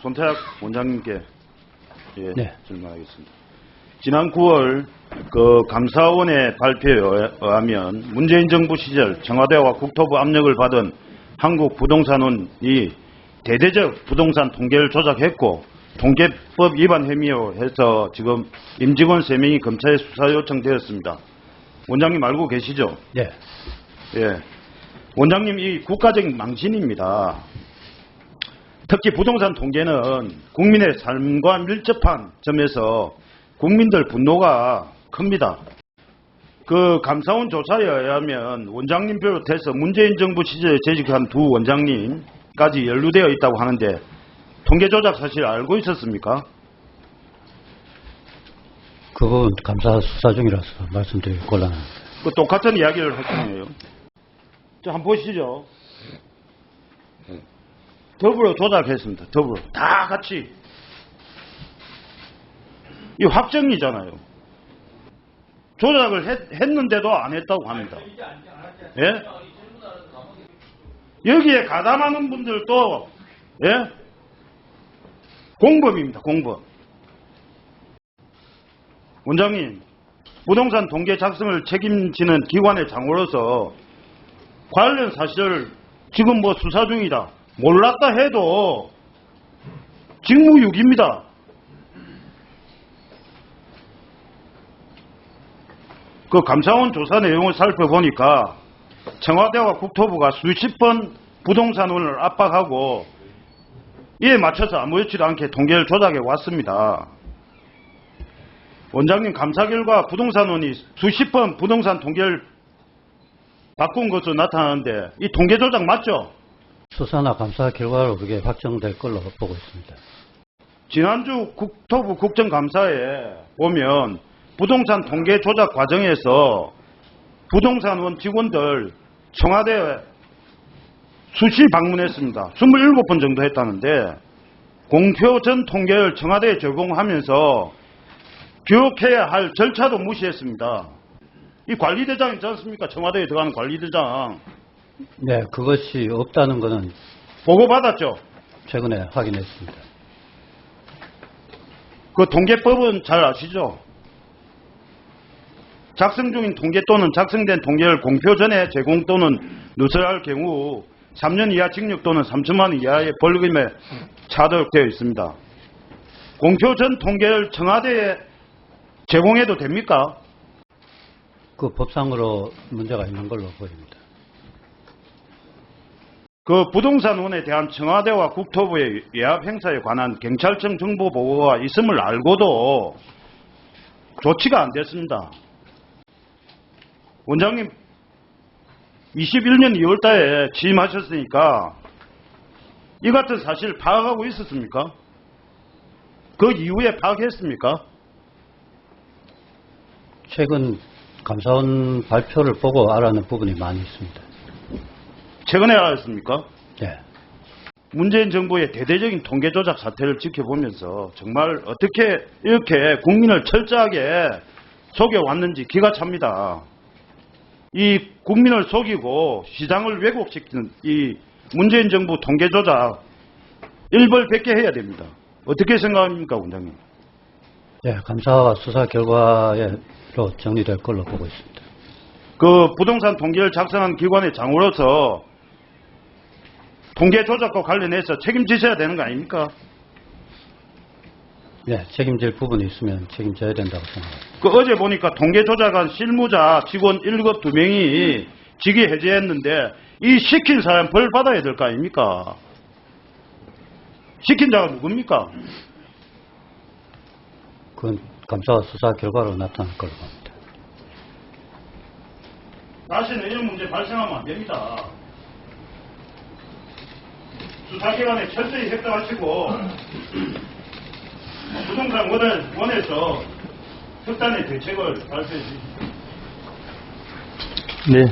손태학 원장님께 네. 질문하겠습니다. 지난 9월 그 감사원의 발표에 의하면 문재인 정부 시절 청와대와 국토부 압력을 받은 한국부동산원이 대대적 부동산 통계를 조작했고 통계법 위반 혐의로 해서 지금 임직원 3명이 검찰에 수사 요청되었습니다. 원장님 알고 계시죠? 네. 예. 원장님 이 국가적인 망신입니다. 특히 부동산 통계는 국민의 삶과 밀접한 점에서 국민들 분노가 큽니다. 그 감사원 조사에 의하면 원장님 비롯해서 문재인 정부 시절에 재직한 두 원장님까지 연루되어 있다고 하는데 통계 조작 사실 알고 있었습니까? 그 부분 감사 수사 중이라서 말씀드리기 곤란합니다. 그 똑같은 이야기를 하시네요. 자, 한번 보시죠. 더불어 조작했습니다. 더불어. 다 같이. 이 확정이잖아요. 조작을 했는데도 안 했다고 합니다. 예? 여기에 가담하는 분들도 예? 공범입니다. 공범. 원장님, 부동산 통계 작성을 책임지는 기관의 장으로서 관련 사실을 지금 뭐 수사 중이다. 몰랐다 해도 직무유기입니다. 그 감사원 조사 내용을 살펴보니까 청와대와 국토부가 수십 번 부동산원을 압박하고 이에 맞춰서 아무렇지도 않게 통계를 조작해 왔습니다. 원장님 감사 결과 부동산원이 수십 번 부동산 통계를 바꾼 것으로 나타나는데 이 통계 조작 맞죠? 수사나 감사 결과로 그게 확정될 걸로 보고 있습니다. 지난주 국토부 국정감사에 보면 부동산 통계 조작 과정에서 부동산원 직원들 청와대에 수시 방문했습니다. 27번 정도 했다는데 공표 전 통계를 청와대에 제공하면서 교육해야 할 절차도 무시했습니다. 이 관리대장 있지 않습니까? 청와대에 들어가는 관리대장. 네, 그것이 없다는 것은 보고받았죠? 최근에 확인했습니다. 그 통계법은 잘 아시죠? 작성 중인 통계 또는 작성된 통계를 공표 전에 제공 또는 누설할 경우 3년 이하 징역 또는 3천만 원 이하의 벌금에 처하도록 있습니다. 공표 전 통계를 청와대에 제공해도 됩니까? 그 법상으로 문제가 있는 걸로 보입니다. 그 부동산원에 대한 청와대와 국토부의 외압 행사에 관한 경찰청 정보 보고가 있음을 알고도 조치가 안 됐습니다. 원장님 21년 2월 달에 취임하셨으니까 이 같은 사실을 파악하고 있었습니까? 그 이후에 파악했습니까? 최근 감사원 발표를 보고 알아낸 부분이 많이 있습니다. 최근에 알았습니까? 네. 문재인 정부의 대대적인 통계 조작 사태를 지켜보면서 정말 어떻게 이렇게 국민을 철저하게 속여왔는지 기가 찹니다. 이 국민을 속이고 시장을 왜곡시키는 이 문재인 정부 통계 조작 일벌백계 해야 됩니다. 어떻게 생각합니까, 원장님? 네, 감사와 수사 결과로 정리될 걸로 보고 있습니다. 그 부동산 통계를 작성한 기관의 장으로서 통계 조작과 관련해서 책임지셔야 되는 거 아닙니까? 네, 책임질 부분이 있으면 책임져야 된다고 생각합니다. 그 어제 보니까 통계 조작한 실무자 직원 1급 2명이 직위 해제했는데 이 시킨 사람 벌 받아야 될 거 아닙니까? 시킨 자가 누굽니까? 그건 감사와 수사 결과로 나타날 걸로 봅니다. 다시는 이런 문제 발생하면 안 됩니다. 수사기관에 철저히 협조하시고 부동산 원에서 특단의 대책을 발표해 주십시오. 네.